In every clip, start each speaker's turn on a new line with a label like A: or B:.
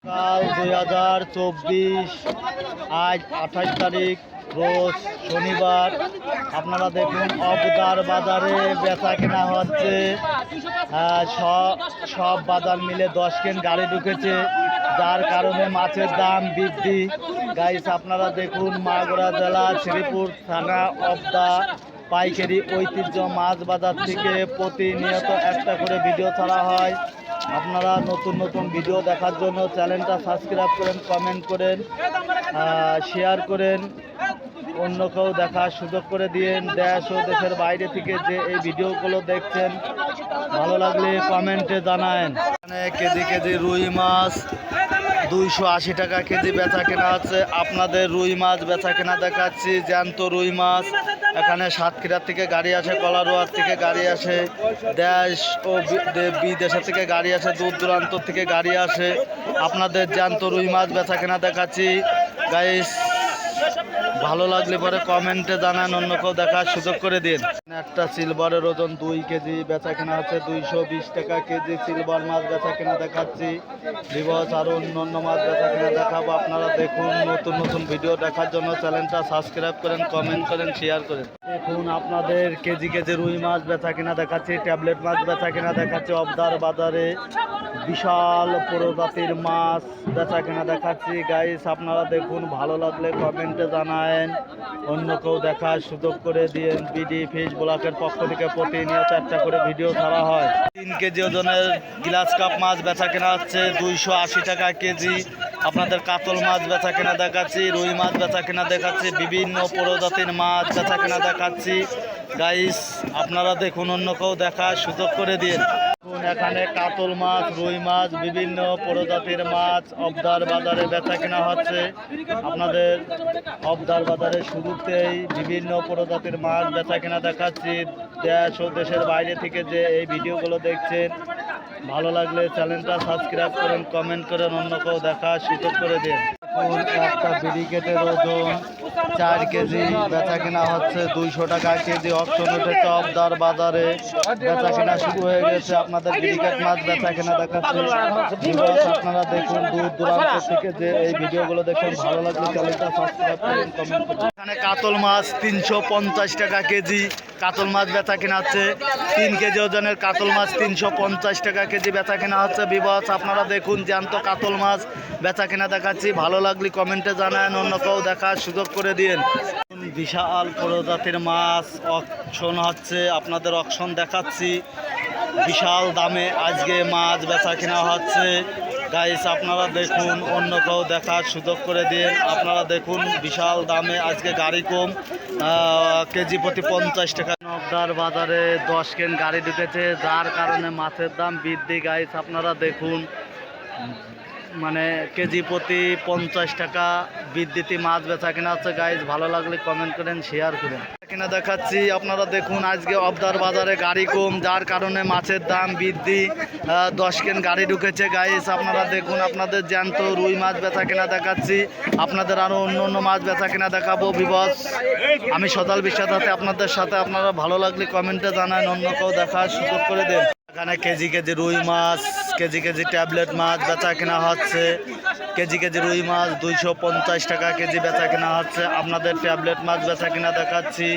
A: কাল 2024 আজ 28 তারিখ রোজ শনিবার। আপনারা দেখুন অবদার বাজারে বেচা কেনা হচ্ছে। সব বাজার মিলে 10 কেন গাড়ি ঢুকেছে, যার কারণে মাছের দাম বৃদ্ধি। গাইস আপনারা দেখুন মাগুরা জেলা শ্রীপুর থানা অবদা পাইকারি ঐতিহ্য মাছ বাজার থেকে প্রতিনিয়ত একটা করে ভিডিও ছাড়া হয়। আপনারা নতুন নতুন ভিডিও দেখার জন্য চ্যানেলটা সাবস্ক্রাইব করেন, কমেন্ট করেন, শেয়ার করেন, অন্য কেউ দেখার সুযোগ করে দিন। দেশ ও দেশের বাইরে থেকে যে এই ভিডিওগুলো দেখছেন ভালো লাগলে কমেন্টে জানায়েন। এখানে কেজি কেজি রুই মাছ 280 টাকা কেজি বেচা কেনা হচ্ছে। আপনাদের রুই মাছ বেচা কেনা দেখাচ্ছি, জ্যান্ত রুই মাছ। এখানে সাতক্ষীরা থেকে গাড়ি আসে, কলারোয়ার থেকে গাড়ি আসে, দেশ ও বিদেশের থেকে গাড়ি আসে, দূর দূরান্ত থেকে গাড়ি আসে। আপনাদের জ্যান্ত রুই মাছ বেচা কেনা দেখাচ্ছি। গাইস ভালো লাগলে পরে কমেন্টে জানান, অন্য কেউ দেখার সুযোগ করে দিন। একটা সিলভারের ওজন 2 কেজি বেচা কেনা হচ্ছে 220 টাকা কেজি। সিলভার মাছ বেচা কেনা দেখাচ্ছি, রিবস আরও অন্য মাছ বেচা কেনা দেখাবো। আপনারা দেখুন নতুন নতুন ভিডিও দেখার জন্য চ্যানেলটা সাবস্ক্রাইব করেন, কমেন্ট করেন, শেয়ার করেন। দেখুন আপনাদের কেজি কেজি রুই মাছ বেচা কেনা দেখাচ্ছি, ট্যাবলেট মাছ বেচা কেনা দেখাচ্ছি। অবদার বাজারে বিশাল প্রজাতির মাছ বেচা কেনা দেখাচ্ছি। গাইস আপনারা দেখুন ভালো লাগলে কমেন্টে জানায়েন, অন্য কেউ দেখার সুযোগ করে দিন। বিডি ফিশ ব্লকের পক্ষ থেকে প্রতিনিয়ত একটা করে ভিডিও ছাড়া হয়। 3 কেজি ওজনের গ্লাস কাপ মাছ বেচা কেনা হচ্ছে 280 টাকা কেজি। আপনাদের কাতল মাছ বেচা কেনা দেখাচ্ছি, রুই মাছ বেচা কেনা দেখাচ্ছি, বিভিন্ন প্রজাতির মাছ বেচা কেনা দেখাচ্ছি। গাইস আপনারা দেখুন, অন্য কেউ দেখার সুযোগ করে দিন। এখানে কাতল মাছ, রুই মাছ, বিভিন্ন প্রজাতির মাছ অবদার বাজারে বেচা কেনা হচ্ছে। আপনাদের অবদার বাজারে শুরুতেই বিভিন্ন প্রজাতির মাছ বেচা কেনা দেখাচ্ছি। দেশ ও দেশের বাইরে থেকে যে এই ভিডিওগুলো দেখছেন ভালো লাগলে চ্যানেলটা সাবস্ক্রাইব করেন, কমেন্ট করেন, অন্য কেউ দেখার সুযোগ করে দিন। একটা ব্রিকেটের ওজন 4 কেজি বেচা কেনা হচ্ছে 200 টাকা কেজি। অপশন উঠেছে অবদার বাজারে, বেচা কেনা শুরু হয়ে গেছে। আপনাদের ব্রিকেট মাছ বেচা কেনা দেখাচ্ছে। আপনারা দেখুন দূর দূরান্ত থেকে যে এই ভিডিওগুলো দেখেন ভালো লাগলে চ্যানেলটা সাবস্ক্রাইব করেন, কমেন্ট করেন। এখানে কাতল মাছ 350 টাকা কেজি কাতল মাছ বেচা কেনা হচ্ছে। 3 কেজি ওজনের কাতল মাছ 350 টাকা কেজি বেচা কেনা হচ্ছে। বিবাস আপনারা দেখুন জ্যান্ত কাতল মাছ বেচা কেনা দেখাচ্ছি। ভালো লাগলে কমেন্টে জানান, অন্য কেউ দেখার সুযোগ করে দিন। বিশাল প্রজাতির মাছ অকশন হচ্ছে, আপনাদের অকশন দেখাচ্ছি। বিশাল দামে আজকে মাছ বেচা কেনা হচ্ছে। গাইস আপনারা দেখুন, অন্য কেউ দেখার সুযোগ করে দিন। আপনারা দেখুন বিশাল দামে আজকে গাড়ি কম, কেজি প্রতি 50 টাকা। অবদার বাজারে 10 কেন গাড়ি ঢুকেছে, যার কারণে মাছের দাম বৃদ্ধি। গাইস আপনারা দেখুন মানে কেজি প্রতি 50 টাকা বৃদ্ধিতে মাছ বেচা কেনা হচ্ছে। গাইস ভালো লাগলে কমেন্ট করেন, শেয়ার করেন। কিনা দেখাচ্ছি আপনারা দেখুন আজকে অবদার বাজারে গাড়ি কম, যার কারণে মাছের দাম বৃদ্ধি। 10 কেন গাড়ি ঢুকেছে। গাইস আপনারা দেখুন, আপনাদের জ্যান্ত রুই মাছ বেচা কেনা দেখাচ্ছি। আপনাদের আরও অন্য মাছ বেচা কেনা দেখাবো। বিবস আমি সদাল বিশ্বাস আছে আপনাদের সাথে। আপনারা ভালো লাগলে কমেন্টে জানান, অন্য কেউ দেখার সুযোগ করে দেন। এখানে কেজি কেজি রুই মাছ, কেজি কেজি ট্যাবলেট মাছ বেচা কেনা হচ্ছে। কেজি কেজি রুই মাছ 250 টাকা কেজি বেচা কেনা হচ্ছে। আপনাদের ট্যাবলেট মাছ বেচা কেনা দেখাচ্ছি,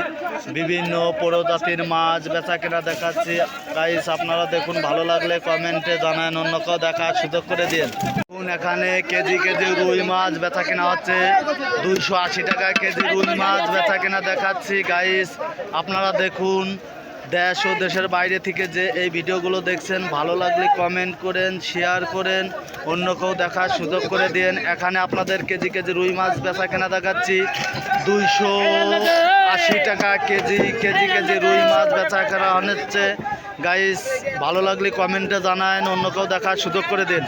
A: বিভিন্ন প্রজাতির মাছ বেচা কেনা দেখাচ্ছি। গাইস আপনারা দেখুন ভালো লাগলে কমেন্টে জানান, অন্য কেউ দেখার সুযোগ করে দিন। এখানে কেজি কেজি রুই মাছ বেচা কেনা হচ্ছে 280 টাকা কেজি রুই মাছ বেচা কেনা দেখাচ্ছি। গাইস আপনারা দেখুন দেশ ও দেশের বাইরে থেকে যে এই ভিডিওগুলো দেখছেন ভালো লাগলে কমেন্ট করেন, শেয়ার করেন, অন্য কেউ দেখার সুযোগ করে দিন। এখানে আপনাদের কেজি কেজি রুই মাছ বেচা কেনা দেখাচ্ছি 280 টাকা কেজি। কেজি কেজি রুই মাছ বেচা কেনা হচ্ছে। গাইস ভালো লাগলে কমেন্টে জানান, অন্য কেউ দেখার সুযোগ করে দিন।